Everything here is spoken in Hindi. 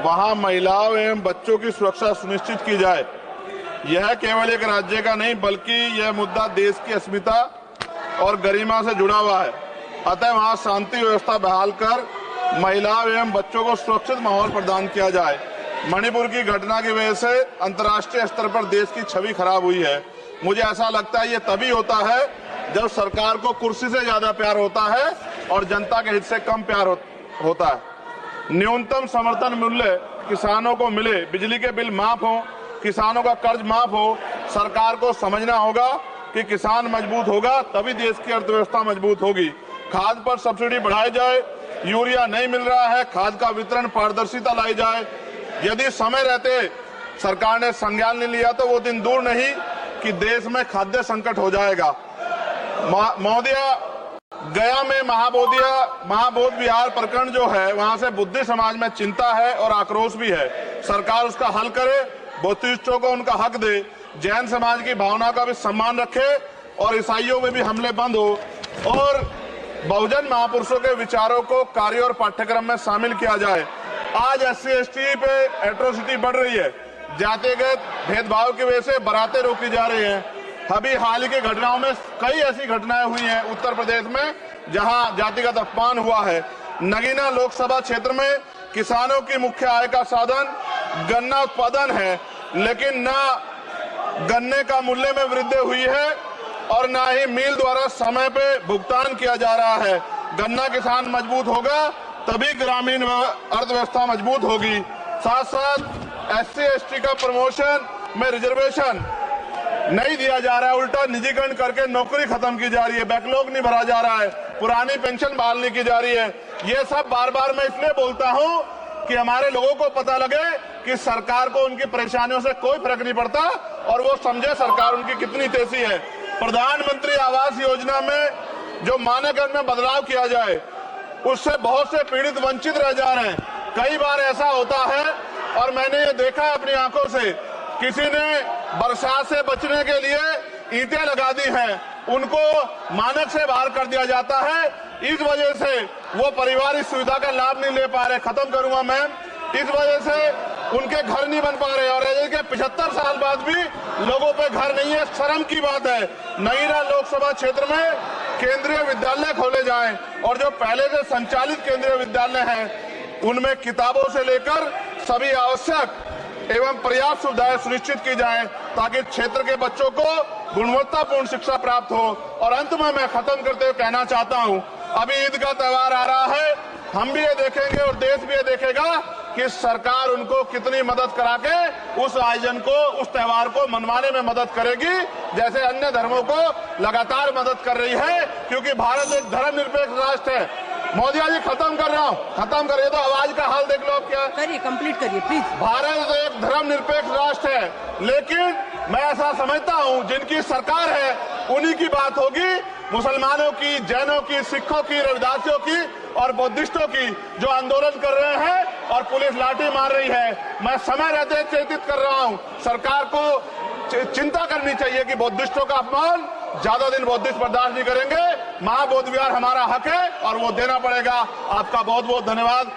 वहां महिलाओं एवं बच्चों की सुरक्षा सुनिश्चित की जाए। यह केवल एक राज्य का नहीं बल्कि यह मुद्दा देश की अस्मिता और गरिमा से जुड़ा हुआ है। अतः वहां शांति व्यवस्था बहाल कर महिलाओं एवं बच्चों को सुरक्षित माहौल प्रदान किया जाए। मणिपुर की घटना की वजह से अंतर्राष्ट्रीय स्तर पर देश की छवि खराब हुई है। मुझे ऐसा लगता है ये तभी होता है जब सरकार को कुर्सी से ज्यादा प्यार होता है और जनता के हित से कम प्यार होता है। न्यूनतम समर्थन मूल्य किसानों को मिले, बिजली के बिल माफ हो, किसानों का कर्ज माफ हो। सरकार को समझना होगा कि किसान मजबूत होगा तभी देश की अर्थव्यवस्था मजबूत होगी। खाद पर सब्सिडी बढ़ाई जाए, यूरिया नहीं मिल रहा है, खाद का वितरण पारदर्शिता लाई जाए। यदि समय रहते सरकार ने संज्ञान नहीं लिया तो वो दिन दूर नहीं कि देश में खाद्य संकट हो जाएगा। महोदया, गया में महाबोध विहार प्रकरण जो है वहां से बुद्ध समाज में चिंता है और आक्रोश भी है। सरकार उसका हल करे, बुद्धिस्टों को उनका हक दे, जैन समाज की भावना का भी सम्मान रखे और ईसाइयों में भी हमले बंद हो और बहुजन महापुरुषों के विचारों को कार्य और पाठ्यक्रम में शामिल किया जाए। आज SC/ST पे एट्रोसिटी बढ़ रही है। जातिगत भेदभाव की वजह से बारातें रोकी जा रही हैं। अभी हाल ही की घटनाओं में कई ऐसी घटनाएं हुई हैं उत्तर प्रदेश में जहां जातिगत अपमान हुआ है। नगीना लोकसभा क्षेत्र में किसानों की मुख्य आय का साधन गन्ना उत्पादन है, लेकिन न गन्ने का मूल्य में वृद्धि हुई है और न ही मिल द्वारा समय पे भुगतान किया जा रहा है। गन्ना किसान मजबूत होगा तभी ग्रामीण अर्थव्यवस्था मजबूत होगी। साथ साथ SC/ST का प्रमोशन में रिजर्वेशन नहीं दिया जा रहा है, उल्टा निजीकरण करके नौकरी खत्म की जा रही है, बैकलॉग नहीं भरा जा रहा है, पुरानी पेंशन बहाल नहीं की जा रही है। ये सब बार बार मैं इसलिए बोलता हूं कि हमारे लोगों को पता लगे कि सरकार को उनकी परेशानियों से कोई फर्क नहीं पड़ता और वो समझे सरकार उनकी कितनी तेजी है। प्रधानमंत्री आवास योजना में जो मानक में बदलाव किया जाए उससे बहुत से पीड़ित वंचित रह जा रहे हैं। कई बार ऐसा होता है और मैंने ये देखा है अपनी आंखों से, किसी ने बरसात से बचने के लिए ईंटें लगा दी हैं, उनको मानक से बाहर कर दिया जाता है। इस वजह से वो परिवार इस सुविधा का लाभ नहीं ले पा रहे। खत्म करूंगा मैं। इस वजह से उनके घर नहीं बन पा रहे और 75 साल बाद भी लोगों पे घर नहीं है। शर्म की बात है। नगीना लोकसभा क्षेत्र में केंद्रीय विद्यालय खोले जाएं और जो पहले से संचालित केंद्रीय विद्यालय हैं उनमें किताबों से लेकर सभी आवश्यक एवं पर्याप्त सुविधाएं सुनिश्चित की जाएं ताकि क्षेत्र के बच्चों को गुणवत्तापूर्ण शिक्षा प्राप्त हो। और अंत में मैं खत्म करते हुए कहना चाहता हूं, अभी ईद का त्योहार आ रहा है, हम भी ये देखेंगे और देश भी ये देखेगा कि सरकार उनको कितनी मदद करा के उस आयोजन को, उस त्योहार को मनवाने में मदद करेगी, जैसे अन्य धर्मों को लगातार मदद कर रही है, क्योंकि भारत एक धर्मनिरपेक्ष राष्ट्र है। मोदी जी खत्म कर रहा हूँ, खत्म करिए तो आवाज का हाल देख लो आप क्या करिए, कंप्लीट करिए प्लीज। भारत एक धर्मनिरपेक्ष राष्ट्र है, लेकिन मैं ऐसा समझता हूँ जिनकी सरकार है उन्हीं की बात होगी। मुसलमानों की, जैनों की, सिखों की, रविदासियों की और बुद्धिस्टों की जो आंदोलन कर रहे हैं और पुलिस लाठी मार रही है, मैं समय रहते चेतित कर रहा हूँ सरकार को चिंता करनी चाहिए कि बुद्धिस्टों का अपमान ज्यादा दिन बुद्धिस्ट बर्दाश्त नहीं करेंगे। महाबोध विहार हमारा हक है और वो देना पड़ेगा। आपका बहुत बहुत धन्यवाद।